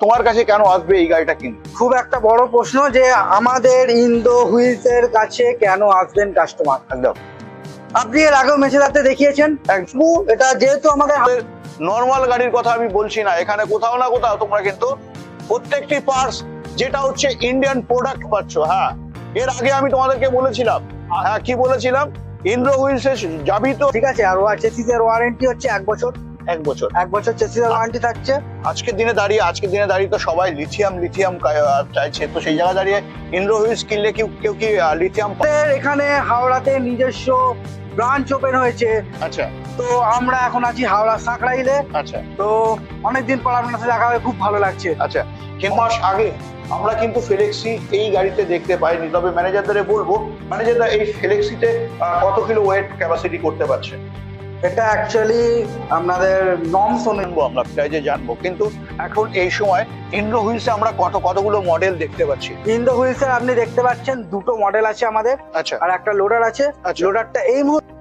তোমার কাছে কেন আসবে এই গাড়িটা কিনতে? খুব একটা বড় প্রশ্ন যে আমাদের ইন্দো হুইলস এর কাছে কেন আসবেন কাস্টমার। একদম আপনি এর আগেও মেচেদাতে দেখিয়েছেন, এটা যেহেতু আমাদের নর্মাল গাড়ির কথা আমি বলছি না, এখানে কোথাও না কোথাও তোমরা কিন্তু প্রত্যেকটি পার্টস যেটা হচ্ছে ইন্ডিয়ান প্রোডাক্ট পাচ্ছ। হ্যাঁ, এর আগে আমি তোমাদেরকে বলেছিলাম, হ্যাঁ কি বলেছিলাম, ইন্দ্র হুইলস এর যাবি তো ঠিক আছে। আর চেসিস এর ওয়ারেন্টি হচ্ছে 1 বছর। 1 বছর 1 বছর চেসিস এর ওয়ারেন্টি থাকছে। আজকের দিনে দাঁড়িয়ে তো সবাই লিথিয়াম চাইছে, তো সেই জায়গায় দাঁড়িয়ে ইন্দ্র হুইলস কিনলে কেউ কি লিথিয়াম? এখানে হাওড়াতে নিজস্ব ব্রাঞ্চ ওপেন হয়েছে। আচ্ছা, তো আমরা এখন আছি হাওড়া সাঁকরাইলে। আচ্ছা, তো অনেকদিন পর আপনার সাথে দেখা হয়ে খুব ভালো লাগছে। আচ্ছা। 3 মাস আগে আমরা কিন্তু ফেলেক্সি এই গাড়িতে দেখতে পাইনি, তবে ম্যানেজারদের বলবো, ম্যানেজাররা এই ফেলেক্সিতে কত কিলো ওয়েট ক্যাপাসিটি করতে পারছে এটা অ্যাকচুয়ালি আপনাদের নর্মস শুনবো, আমরা প্রাইজে জানবো। কিন্তু এখন এই সময় ইন্দ্র হুইলসে আমরা কতগুলো মডেল দেখতে পাচ্ছি। ইন্দো হুইলস এর আপনি দেখতে পাচ্ছেন 2টো মডেল আছে আমাদের, আচ্ছা, আর একটা লোডার আছে। আচ্ছা। লোডারটা এই মুহূর্তে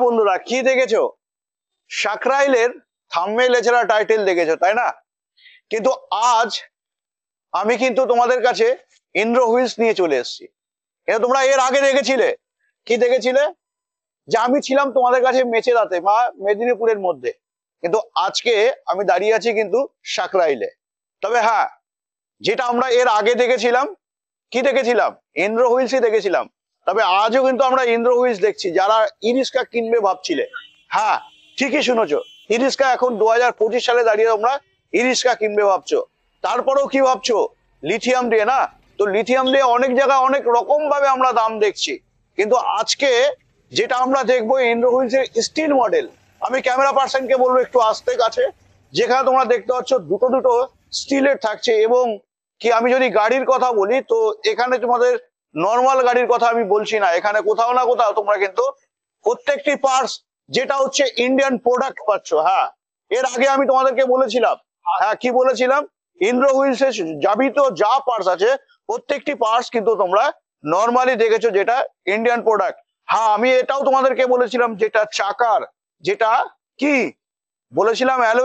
বন্ধুরা কি দেখেছো, সাকরাইলের থাম্বনেইল এছাড়া টাইটেল দেখেছো তাই না? কিন্তু আজ আমি কিন্তু তোমাদের কাছে ইন্দ্র হুইলস নিয়ে চলে এসেছি। এটা তোমরা এর আগে দেখেছিলে, কি দেখেছিলে, যে আমি ছিলাম তোমাদের কাছে মেচেদাতে বা মেদিনীপুরের মধ্যে, কিন্তু আজকে আমি দাঁড়িয়ে আছি কিন্তু সাকরাইলে। তবে হ্যাঁ, যেটা আমরা এর আগে দেখেছিলাম, কি দেখেছিলাম, ইন্দ্র হুইলসই দেখেছিলাম। তবে আজও কিন্তু আমরা ইন্দ্র হুইলস দেখছি। যারা ই রিক্সা কিনবে ভাবছিলে, হ্যাঁ ঠিকই শুনেছো, ই রিক্সা এখন 2025 সালে দাঁড়িয়ে তোমরা ই রিক্সা কিনবে ভাবছো। তারপরেও কি ভাবছো, লিথিয়াম দিয়ে না, তো লিথিয়াম দিয়ে অনেক জায়গায় অনেক রকম ভাবে আমরা দাম দেখছি। কিন্তু আজকে যেটা আমরা দেখবো ইন্দ্র হুইলস এর স্টিল মডেল। আমি ক্যামেরা পার্সনকে বলবো একটু আসতে কাছে, যেখানে তোমরা দেখতে পাচ্ছ দুটো স্টিলের থাকছে। এবং কি আমি যদি গাড়ির কথা বলি, তো এখানে তোমাদের নর্মাল গাড়ির কথা আমি বলছি না, এখানে কোথাও না কোথাও তোমরা কিন্তু প্রত্যেকটি পার্টস যেটা হচ্ছে ইন্ডিয়ান প্রোডাক্ট পাচ্ছ। হ্যাঁ, এর আগে আমি তোমাদেরকে বলেছিলাম, হ্যাঁ কি বলেছিলাম, ইন্দ্র হুইলস এর যাবিত যা পার্টস আছে প্রত্যেকটি পার্টস কিন্তু তোমরা নর্মালি দেখেছো, যেটা ইন্ডিয়ান প্রোডাক্ট। হ্যাঁ, আমি এটাও তোমাদেরকে বলেছিলাম, যেটা চাকার, যেটা কি বলেছিলাম,